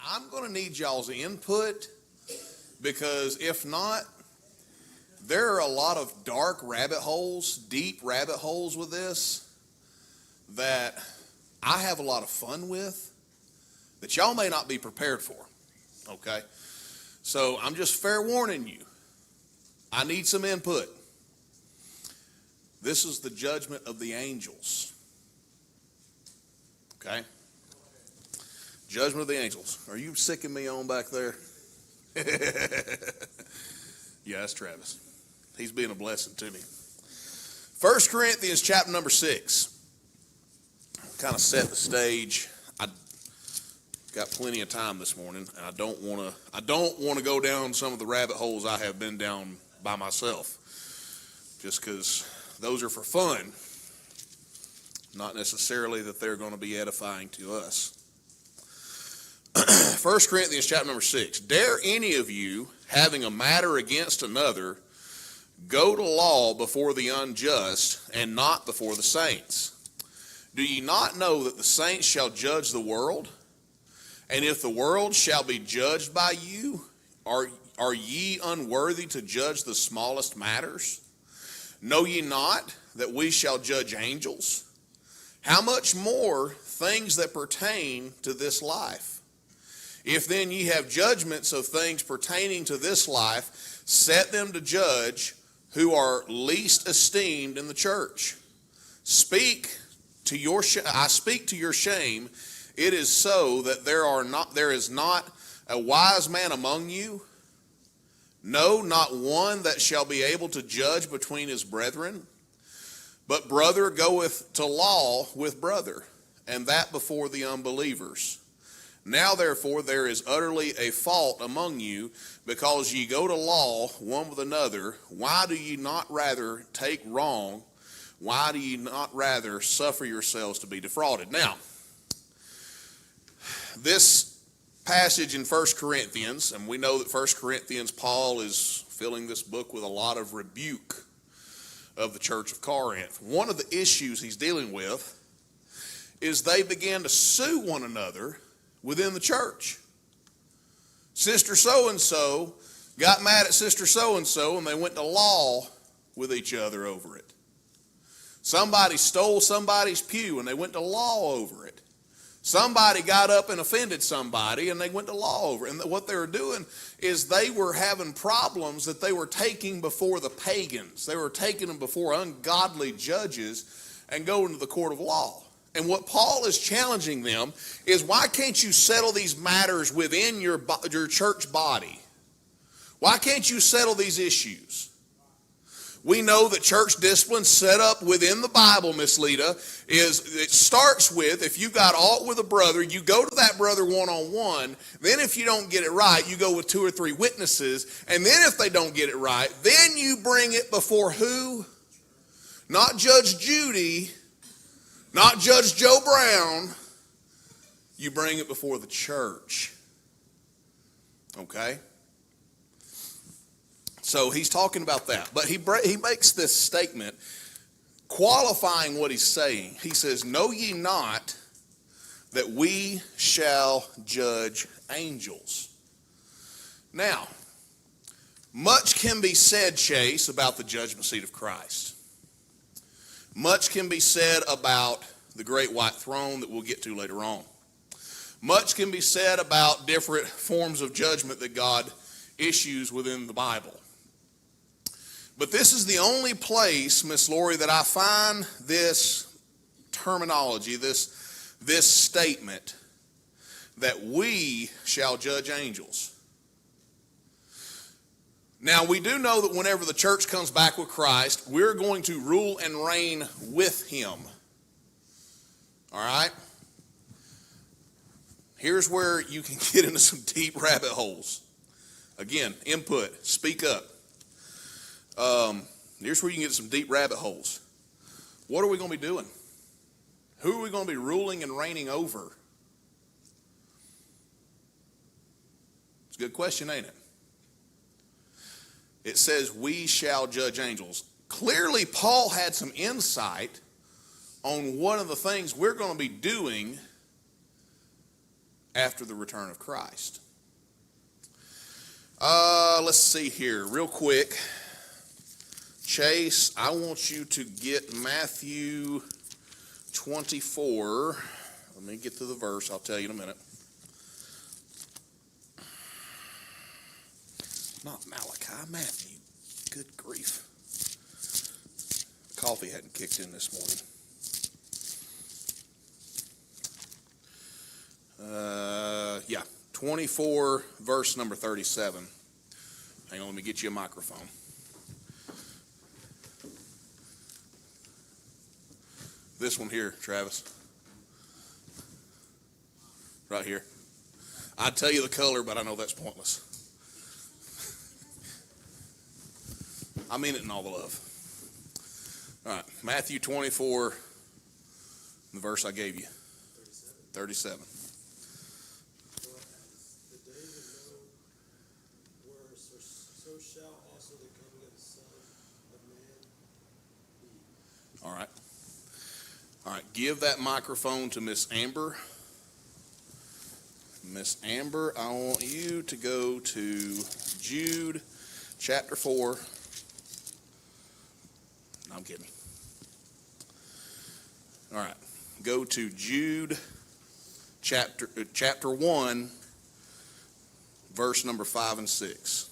I'm going to need y'all's input, because if not, there are a lot of dark rabbit holes, deep rabbit holes with this that I have a lot of fun with that y'all may not be prepared for, okay? So I'm just fair warning you. I need some input. This is the judgment of the angels, okay? Judgment of the angels. Are you sicking me on back there? Yeah, that's Travis. He's being a blessing to me. 1 Corinthians chapter number 6. Kind of set the stage. I got plenty of time this morning, and I don't want to go down some of the rabbit holes I have been down by myself, just because those are for fun, not necessarily that they're going to be edifying to us. 1 Corinthians chapter number 6. Dare any of you, having a matter against another, go to law before the unjust and not before the saints? Do ye not know that the saints shall judge the world? And if the world shall be judged by you, are ye unworthy to judge the smallest matters? Know ye not that we shall judge angels? How much more things that pertain to this life? If then ye have judgments of things pertaining to this life, set them to judge who are least esteemed in the church. I speak to your shame. It is so that there is not a wise man among you, no, not one that shall be able to judge between his brethren. But brother goeth to law with brother, and that before the unbelievers. Now therefore there is utterly a fault among you, because ye go to law one with another. Why do ye not rather take wrong? Why do ye not rather suffer yourselves to be defrauded? Now, this passage in 1 Corinthians, and we know that 1 Corinthians, Paul is filling this book with a lot of rebuke of the church of Corinth. One of the issues he's dealing with is they began to sue one another within the church. Sister so-and-so got mad at sister so-and-so, and they went to law with each other over it. Somebody stole somebody's pew, and they went to law over it. Somebody got up and offended somebody, and they went to law over it. And what they were doing is they were having problems that they were taking before the pagans. They were taking them before ungodly judges and going to the court of law. And what Paul is challenging them is, why can't you settle these matters within your church body? Why can't you settle these issues? We know that church discipline set up within the Bible, Miss Lita, it starts with, if you got aught with a brother, you go to that brother one-on-one. Then if you don't get it right, you go with 2 or 3 witnesses. And then if they don't get it right, then you bring it before who? Not Judge Judy, not Judge Joe Brown. You bring it before the church. Okay? So he's talking about that. But he makes this statement qualifying what he's saying. He says, know ye not that we shall judge angels? Now, much can be said, Chase, about the judgment seat of Christ. Much can be said about the great white throne that we'll get to later on. Much can be said about different forms of judgment that God issues within the Bible. But this is the only place, Miss Lori, that I find this terminology, this statement, that we shall judge angels. Now, we do know that whenever the church comes back with Christ, we're going to rule and reign with him. All right? Here's where you can get into some deep rabbit holes. Again, input, speak up. Here's where you can get some deep rabbit holes. What are we going to be doing? Who are we going to be ruling and reigning over? It's a good question, ain't it? It says, we shall judge angels. Clearly, Paul had some insight on one of the things we're going to be doing after the return of Christ. Let's see here real quick. Chase, I want you to get Matthew 24. Let me get to the verse. I'll tell you in a minute. Not Malachi, Matthew. Good grief. Coffee hadn't kicked in this morning. 24, verse number 37. Hang on, let me get you a microphone. This one here, Travis. Right here. I'd tell you the color, but I know that's pointless. I mean it in all the love. All right, Matthew 24, the verse I gave you. 37. All right. All right, give that microphone to Miss Amber. Miss Amber, I want you to go to Jude chapter 4. No, I'm kidding. All right, go to Jude chapter 1, verse number 5 and 6.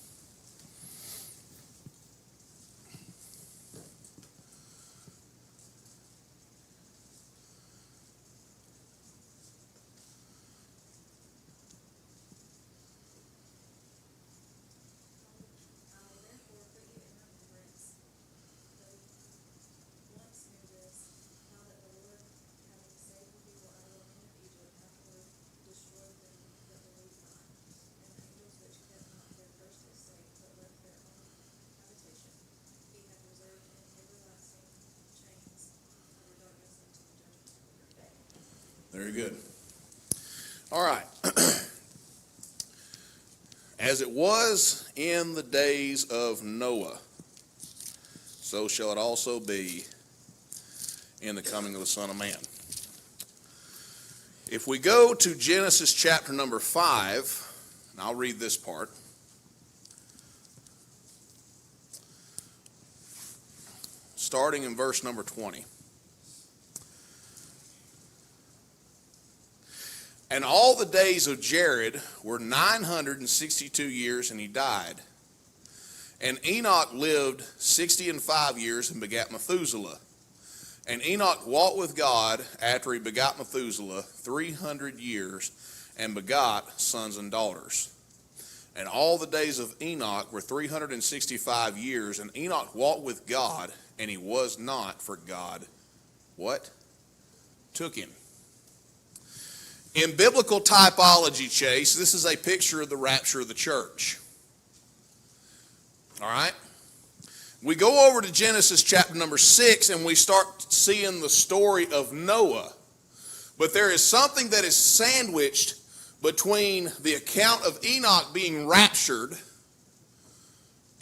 Very good. All right. As it was in the days of Noah, so shall it also be in the coming of the Son of Man. If we go to Genesis chapter number 5, and I'll read this part. Starting in verse number 20. And all the days of Jared were 962 years, and he died. And Enoch lived 65 years and begat Methuselah. And Enoch walked with God after he begot Methuselah 300 years, and begot sons and daughters. And all the days of Enoch were 365 years, and Enoch walked with God, and he was not, for God, what? Took him. In biblical typology, Chase, this is a picture of the rapture of the church. All right? We go over to Genesis chapter number 6, and we start seeing the story of Noah. But there is something that is sandwiched between the account of Enoch being raptured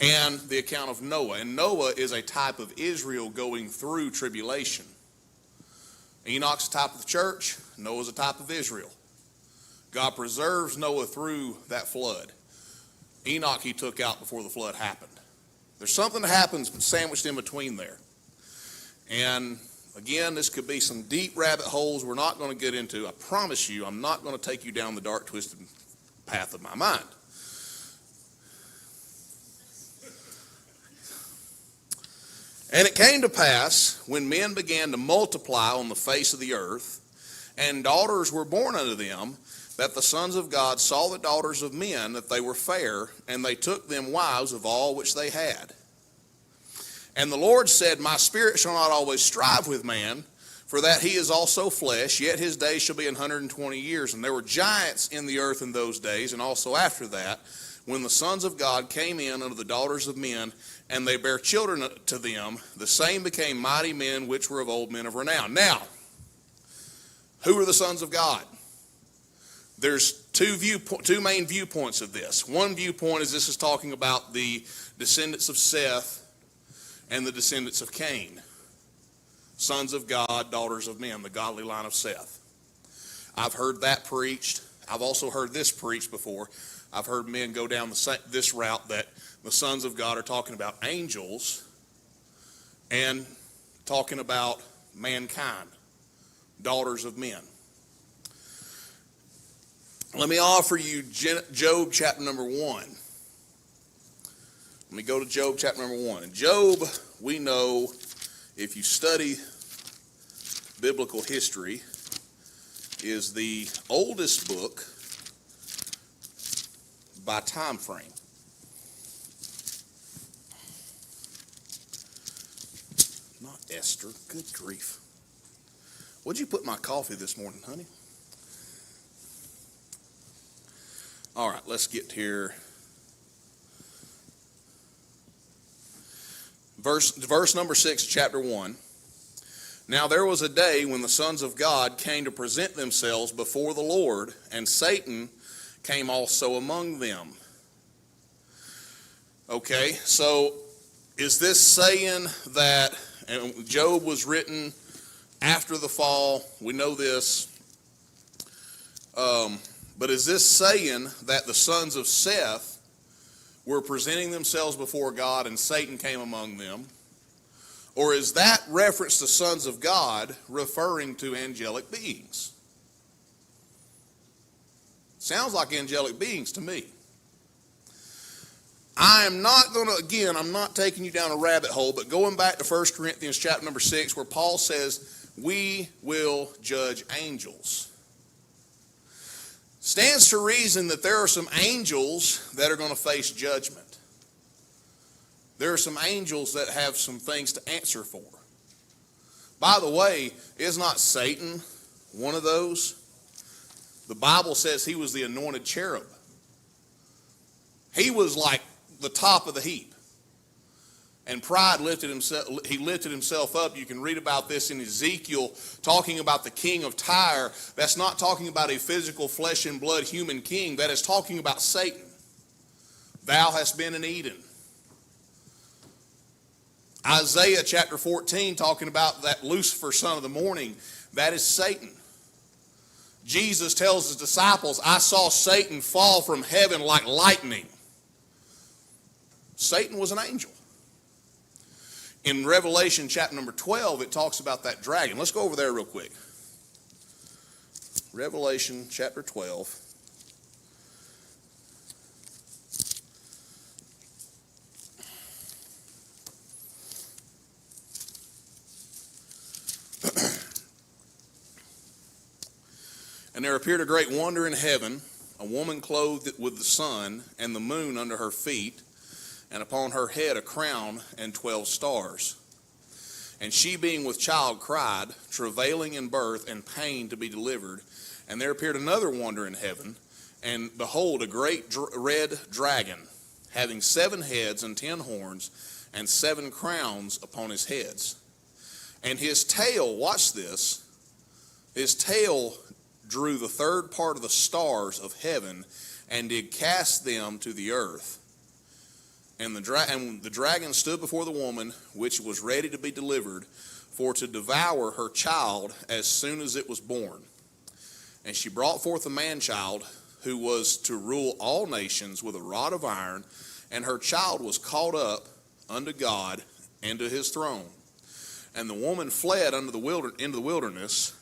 and the account of Noah. And Noah is a type of Israel going through tribulation. Enoch's a type of the church. Noah's a type of Israel. God preserves Noah through that flood. Enoch he took out before the flood happened. There's something that happens sandwiched in between there. And again, this could be some deep rabbit holes we're not going to get into. I promise you, I'm not going to take you down the dark, twisted path of my mind. And it came to pass, when men began to multiply on the face of the earth, and daughters were born unto them, that the sons of God saw the daughters of men, that they were fair, and they took them wives of all which they had. And the Lord said, My spirit shall not always strive with man, for that he is also flesh, yet his days shall be 120 years. And there were giants in the earth in those days, and also after that, when the sons of God came in unto the daughters of men, and they bare children to them, the same became mighty men, which were of old men of renown. Now, who are the sons of God? There's two main viewpoints of this. One viewpoint is this is talking about the descendants of Seth and the descendants of Cain. Sons of God, daughters of men, the godly line of Seth. I've heard that preached, I've also heard this preached before. I've heard men go down this route that the sons of God are talking about angels and talking about mankind, daughters of men. Let me offer you Job chapter number 1. Let me go to Job chapter number 1. And Job, we know, if you study biblical history, is the oldest book by time frame. Not Esther. Good grief. What'd you put in my coffee this morning, honey? All right, let's get here. Verse number 6, chapter 1. Now there was a day when the sons of God came to present themselves before the Lord, and Satan came also among them. Okay, so is this saying that, and Job was written after the fall, we know this, but is this saying that the sons of Seth were presenting themselves before God and Satan came among them? Or is that reference to sons of God referring to angelic beings? Sounds like angelic beings to me. I'm not taking you down a rabbit hole, but going back to 1 Corinthians chapter number 6, where Paul says, we will judge angels. Stands to reason that there are some angels that are going to face judgment. There are some angels that have some things to answer for. By the way, is not Satan one of those? The Bible says he was the anointed cherub. He was like the top of the heap. And pride lifted himself up. You can read about this in Ezekiel, talking about the king of Tyre. That's not talking about a physical flesh and blood human king. That is talking about Satan. Thou hast been in Eden. Isaiah chapter 14, talking about that Lucifer, son of the morning, that is Satan. Jesus tells his disciples, I saw Satan fall from heaven like lightning. Satan was an angel. In Revelation chapter number 12, it talks about that dragon. Let's go over there real quick. Revelation chapter 12. And there appeared a great wonder in heaven, a woman clothed with the sun and the moon under her feet, and upon her head a crown and 12 stars. And she being with child cried, travailing in birth and pain to be delivered. And there appeared another wonder in heaven, and behold, a great red dragon, having 7 heads and 10 horns, and 7 crowns upon his heads. And his tail, watch this, his tail drew the third part of the stars of heaven, and did cast them to the earth. And the dragon stood before the woman, which was ready to be delivered, for to devour her child as soon as it was born. And she brought forth a man-child, who was to rule all nations with a rod of iron, and her child was caught up unto God and to his throne. And the woman fled into the wilderness,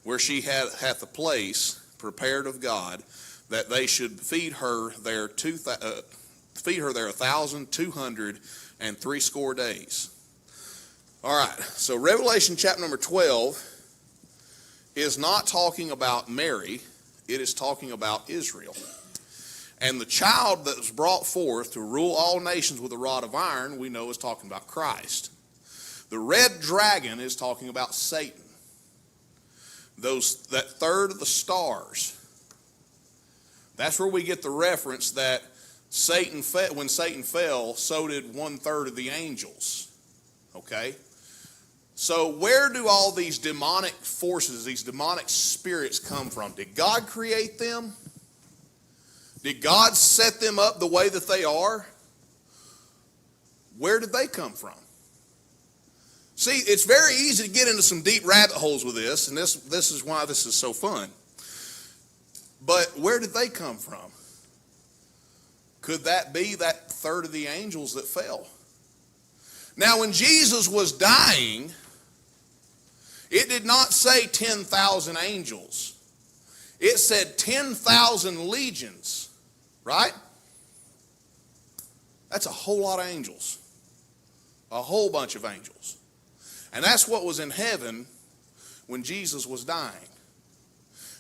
where she hath a place prepared of God, that they should feed her there 1,260 days. All right, so Revelation chapter number 12 is not talking about Mary, it is talking about Israel. And the child that was brought forth to rule all nations with a rod of iron, we know is talking about Christ. The red dragon is talking about Satan. That third of the stars, that's where we get the reference that when Satan fell, so did 1/3 of the angels. Okay? So where do all these demonic forces, these demonic spirits come from? Did God create them? Did God set them up the way that they are? Where did they come from? See, it's very easy to get into some deep rabbit holes with this, and this is why this is so fun. But where did they come from? Could that be that third of the angels that fell? Now, when Jesus was dying, it did not say 10,000 angels. It said 10,000 legions, right? That's a whole lot of angels. A whole bunch of angels. And that's what was in heaven when Jesus was dying.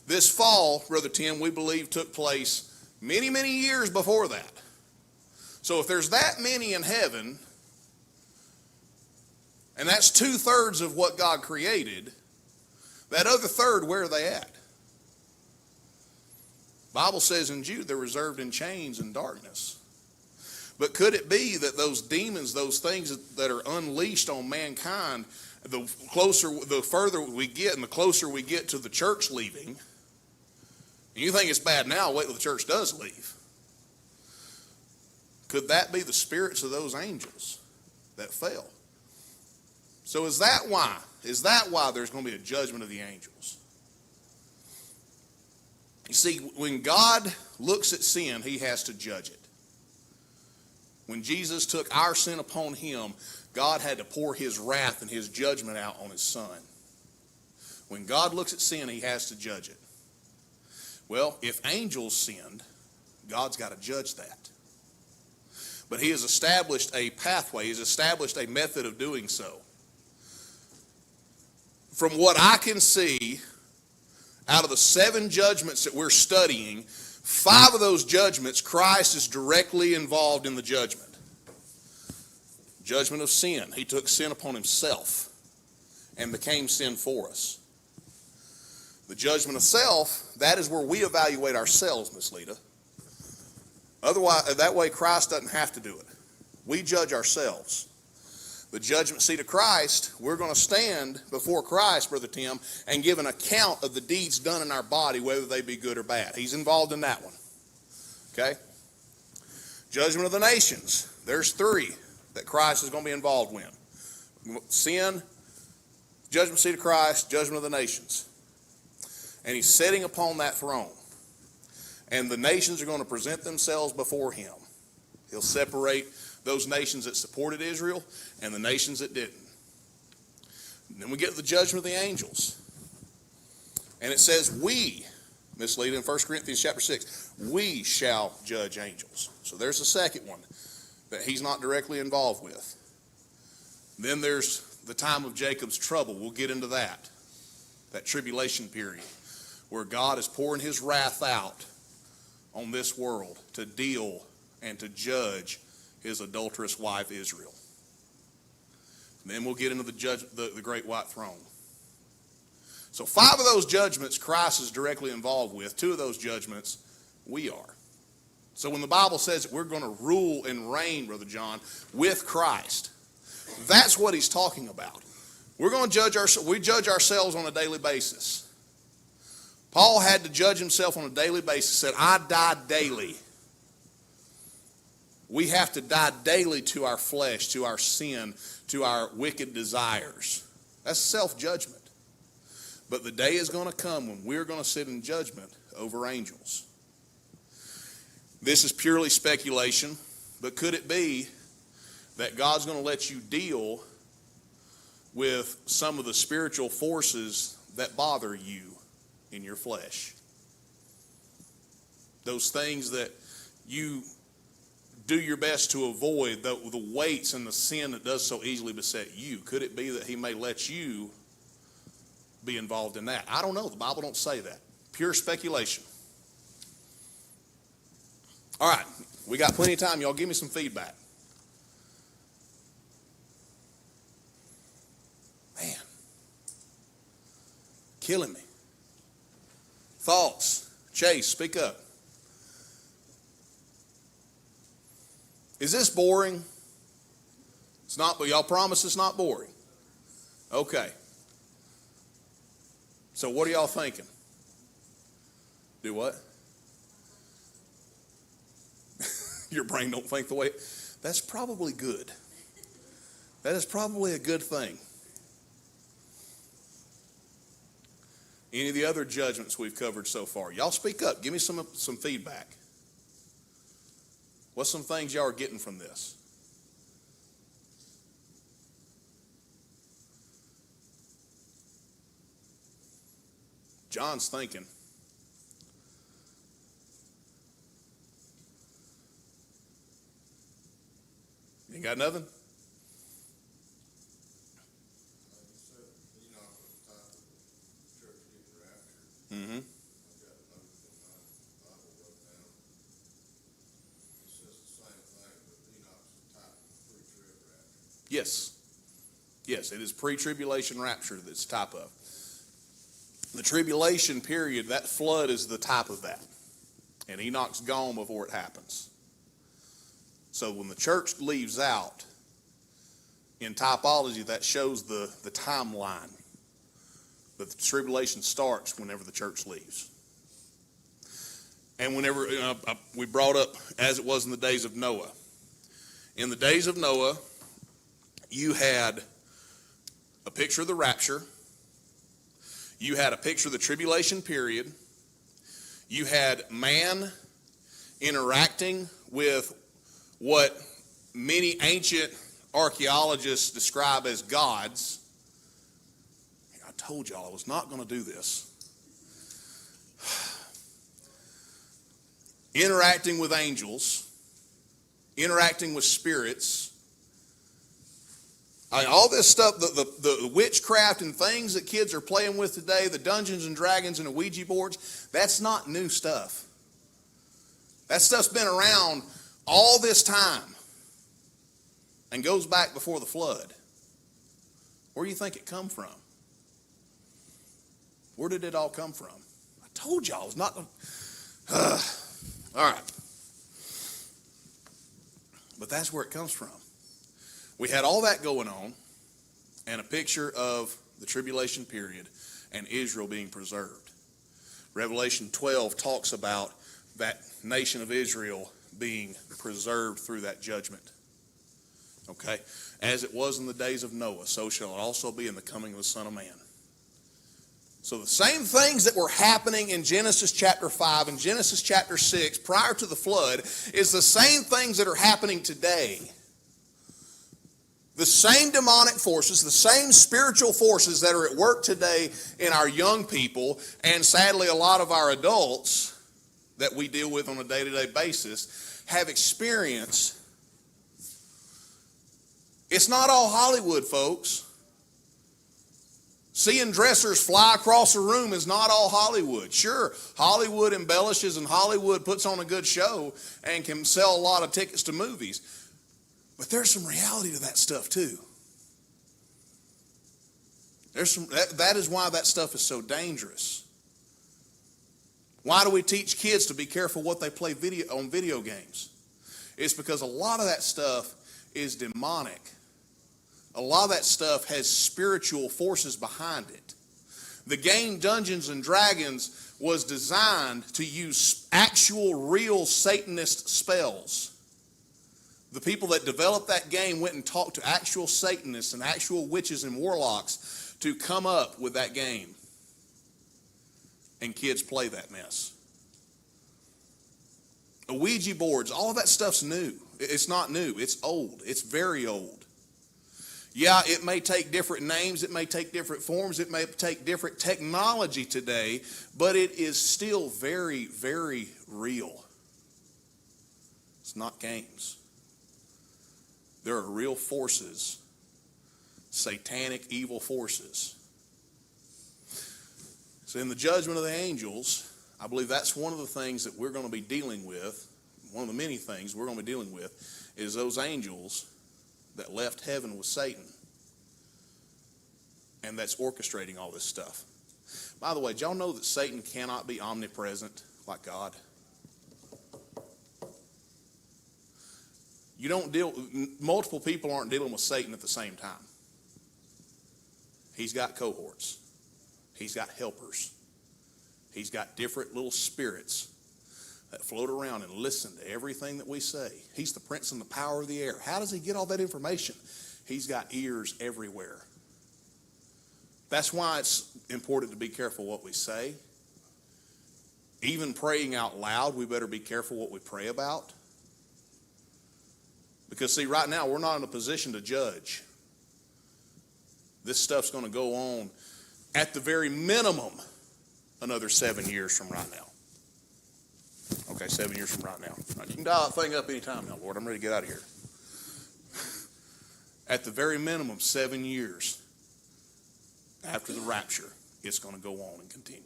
This fall, Brother Tim, we believe took place many, many years before that. So if there's that many in heaven, and that's 2/3 of what God created, that other third, where are they at? The Bible says in Jude they're reserved in chains and darkness. But could it be that those demons, those things that are unleashed on mankind, the further we get and the closer we get to the church leaving, and you think it's bad now, wait till the church does leave. Could that be the spirits of those angels that fell? So is that why? Is that why there's going to be a judgment of the angels? You see, when God looks at sin, he has to judge it. When Jesus took our sin upon him, God had to pour his wrath and his judgment out on his son. When God looks at sin, he has to judge it. Well, if angels sinned, God's got to judge that. But he has established a pathway, he's established a method of doing so. From what I can see, out of the 7 judgments that we're studying, 5 of those judgments, Christ is directly involved in the judgment. Judgment of sin. He took sin upon himself and became sin for us. The judgment of self, that is where we evaluate ourselves, Miss Lita. Otherwise, that way Christ doesn't have to do it. We judge ourselves. The judgment seat of Christ, we're going to stand before Christ, Brother Tim, and give an account of the deeds done in our body, whether they be good or bad. He's involved in that one. Okay? Judgment of the nations. There's 3 that Christ is going to be involved in. Sin, judgment seat of Christ, judgment of the nations. And he's sitting upon that throne. And the nations are going to present themselves before him. He'll separate those nations that supported Israel and the nations that didn't. And then we get to the judgment of the angels. And it says, we, Miss Lita, in 1 Corinthians chapter 6, we shall judge angels. So there's the second one that he's not directly involved with. Then there's the time of Jacob's trouble. We'll get into that tribulation period, where God is pouring his wrath out on this world to deal and to judge his adulterous wife Israel. And then we'll get into the great white throne. So 5 of those judgments Christ is directly involved with. 2 of those judgments we are. So when the Bible says that we're going to rule and reign, Brother John, with Christ, that's what he's talking about. We're going to we judge ourselves on a daily basis. Paul had to judge himself on a daily basis. Said, I die daily. We have to die daily to our flesh, to our sin, to our wicked desires. That's self-judgment. But the day is going to come when we're going to sit in judgment over angels. This is purely speculation, but could it be that God's going to let you deal with some of the spiritual forces that bother you in your flesh? Those things that you do your best to avoid, the weights and the sin that does so easily beset you. Could it be that he may let you be involved in that? I don't know. The Bible don't say that. Pure speculation. All right. We got plenty of time. Y'all give me some feedback. Man. Killing me. Thoughts. Chase, speak up. Is this boring? It's not, but y'all promise it's not boring. Okay. So what are y'all thinking? Do what? Your brain don't think the way. That's probably good. That is probably a good thing. Any of the other judgments we've covered so far? Y'all speak up. Give me some feedback. What's some things y'all are getting from this? John's thinking. You got nothing? Mm-hmm. Yes. Yes, it is pre-tribulation rapture that's type of. The tribulation period, that flood is the type of that. And Enoch's gone before it happens. So when the church leaves out, in typology, that shows the timeline. But the tribulation starts whenever the church leaves. And whenever we brought up, as it was in the days of Noah. In the days of Noah, you had a picture of the rapture. You had a picture of the tribulation period. You had man interacting with what many ancient archaeologists describe as gods. I told y'all I was not going to do this. Interacting with angels, interacting with spirits. All this stuff, the witchcraft and things that kids are playing with today, the Dungeons and Dragons and the Ouija boards, that's not new stuff. That stuff's been around all this time and goes back before the flood. Where do you think it come from? Where did it all come from? I told y'all I was not going to. All right. But that's where it comes from. We had all that going on and a picture of the tribulation period and Israel being preserved. Revelation 12 talks about that nation of Israel being preserved through that judgment. Okay? As it was in the days of Noah, so shall it also be in the coming of the Son of Man. So the same things that were happening in Genesis chapter 5 and Genesis chapter 6 prior to the flood is the same things that are happening today. The same demonic forces, the same spiritual forces that are at work today in our young people, and sadly a lot of our adults that we deal with on a day-to-day basis, have experienced. It's not all Hollywood, folks. Seeing dressers fly across a room is not all Hollywood. Sure, Hollywood embellishes and Hollywood puts on a good show and can sell a lot of tickets to movies. But there's some reality to that stuff too. That is why that stuff is so dangerous. Why do we teach kids to be careful what they play on video games? It's because a lot of that stuff is demonic. A lot of that stuff has spiritual forces behind it. The game Dungeons and Dragons was designed to use actual, real Satanist spells. The people that developed that game went and talked to actual Satanists and actual witches and warlocks to come up with that game. And kids play that mess. Ouija boards, all of that stuff's new. It's not new, it's old. It's very old. Yeah, it may take different names, it may take different forms, it may take different technology today, but it is still very, very real. It's not games. There are real forces, satanic, evil forces. So in the judgment of the angels, I believe that's one of the things that we're going to be dealing with. One of the many things we're going to be dealing with is those angels that left heaven with Satan. And that's orchestrating all this stuff. By the way, did y'all know that Satan cannot be omnipresent like God? Multiple people aren't dealing with Satan at the same time. He's got cohorts. He's got helpers. He's got different little spirits that float around and listen to everything that we say. He's the prince and the power of the air. How does he get all that information? He's got ears everywhere. That's why it's important to be careful what we say. Even praying out loud, we better be careful what we pray about. Because see, right now, we're not in a position to judge. This stuff's going to go on at the very minimum another 7 years from right now. Okay, 7 years from right now. Right, you can dial that thing up anytime now, Lord. I'm ready to get out of here. At the very minimum, 7 years after the rapture, it's going to go on and continue.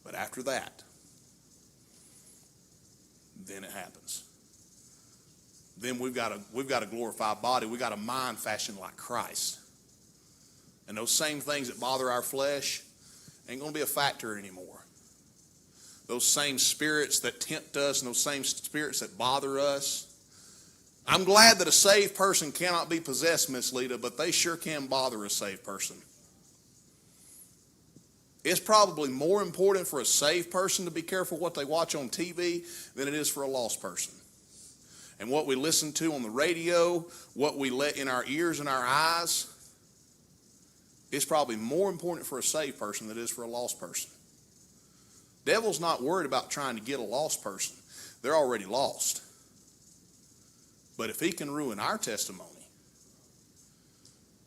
But after that, then it happens. Then we've got a glorified body. We've got a mind fashioned like Christ. And those same things that bother our flesh ain't going to be a factor anymore. Those same spirits that tempt us and those same spirits that bother us. I'm glad that a saved person cannot be possessed, Miss Lita, but they sure can bother a saved person. It's probably more important for a saved person to be careful what they watch on TV than it is for a lost person. And what we listen to on the radio, what we let in our ears and our eyes, it's probably more important for a saved person than it is for a lost person. Devil's not worried about trying to get a lost person. They're already lost. But if he can ruin our testimony,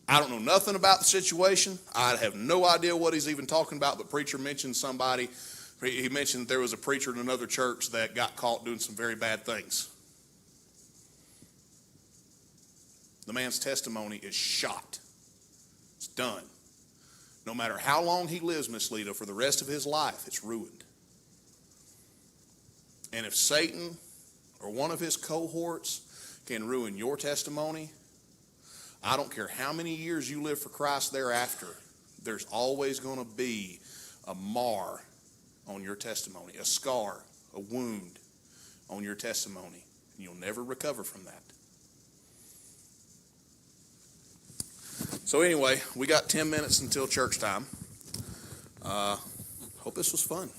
I don't know nothing about the situation. I have no idea what he's even talking about, but preacher mentioned somebody. He mentioned that there was a preacher in another church that got caught doing some very bad things. The man's testimony is shot. It's done. No matter how long he lives, Miss Lita, for the rest of his life, it's ruined. And if Satan or one of his cohorts can ruin your testimony, I don't care how many years you live for Christ thereafter, there's always going to be a mar on your testimony, a scar, a wound on your testimony. And you'll never recover from that. So anyway, we got 10 minutes until church time. Hope this was fun.